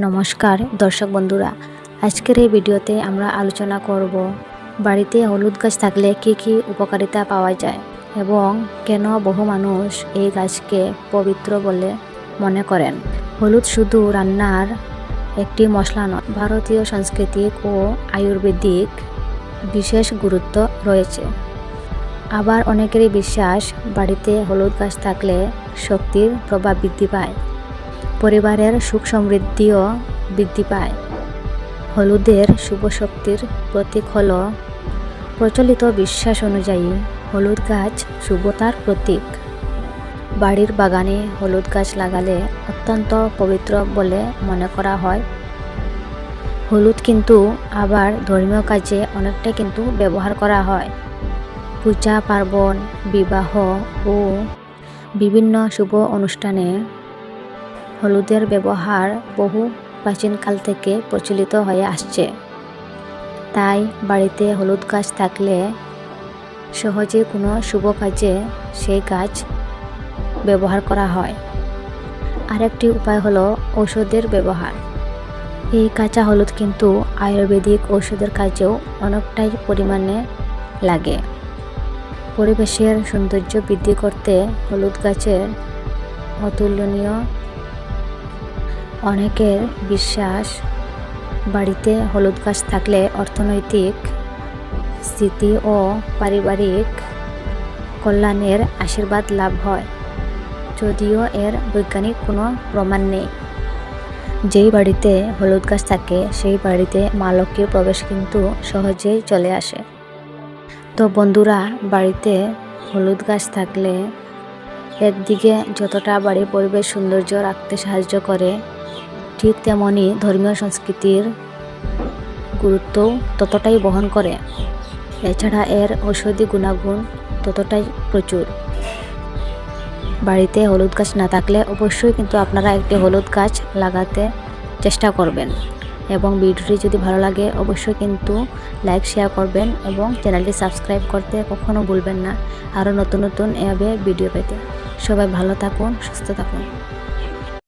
নমস্কার দর্শক বন্ধুরা, আজকের এই ভিডিওতে আমরা আলোচনা করব বাড়িতে হলুদ গাছ থাকলে কি কি উপকারিতা পাওয়া যায় এবং কেন বহু মানুষ এই গাছকে পবিত্র বলে মনে করেন। হলুদ শুধু রান্নার একটি মশলা নয়, ভারতীয় সাংস্কৃতিক ও আয়ুর্বেদিক বিশেষ গুরুত্ব রয়েছে। আবার অনেকেরই বিশ্বাস, বাড়িতে হলুদ গাছ থাকলে শক্তির প্রভাব বৃদ্ধি পায়, পরিবারের সুখ সমৃদ্ধিও বৃদ্ধি পায়। হলুদের শুভ শক্তির প্রতীক হল, প্রচলিত বিশ্বাস অনুযায়ী হলুদ গাছ শুভতার প্রতীক। বাড়ির বাগানে হলুদ গাছ লাগালে অত্যন্ত পবিত্র বলে মনে করা হয়। হলুদ কিন্তু আবার ধর্মীয় কাজে অনেকটাই কিন্তু ব্যবহার করা হয়। পূজা পার্বণ, বিবাহ ও বিভিন্ন শুভ অনুষ্ঠানে হলুদের ব্যবহার বহু প্রাচীনকাল থেকে প্রচলিত হয়ে আসছে। তাই বাড়িতে হলুদ গাছ থাকলে সহজে কোনো শুভ কাজে সেই গাছ ব্যবহার করা হয়। আরেকটি উপায় হলো ঔষধের ব্যবহার। এই কাঁচা হলুদ কিন্তু আয়ুর্বেদিক ঔষধের কাজেও অনেকটাই পরিমাণে লাগে। পরিবেশের সৌন্দর্য বৃদ্ধি করতে হলুদ গাছের অতুলনীয়। অনেকের বিশ্বাস, বাড়িতে হলুদ গাছ থাকলে অর্থনৈতিক স্থিতি ও পারিবারিক কল্যাণের আশীর্বাদ লাভ হয়, যদিও এর বৈজ্ঞানিক কোনো প্রমাণ নেই। যেই বাড়িতে হলুদ গাছ থাকে সেই বাড়িতে মা লক্ষ্মীর প্রবেশ কিন্তু সহজেই চলে আসে। তো বন্ধুরা, বাড়িতে হলুদ গাছ থাকলে একদিকে যতটা বাড়ির পরিবেশ সৌন্দর্য রাখতে সাহায্য করে, ঠিক তেমনি ধর্মীয় সংস্কৃতির গুরুত্বও ততটাই বহন করে। এছাড়া এর ঔষধি গুণাগুণ ততটাই প্রচুর। বাড়িতে হলুদ গাছ না থাকলে অবশ্যই কিন্তু আপনারা একটি হলুদ গাছ লাগাতে চেষ্টা করবেন এবং ভিডিওটি যদি ভালো লাগে অবশ্যই কিন্তু লাইক শেয়ার করবেন এবং চ্যানেলটি সাবস্ক্রাইব করতে কখনো ভুলবেন না, আরও নতুন নতুন এভাবে ভিডিও পেতে। সবাই ভালো থাকুন, সুস্থ থাকুন।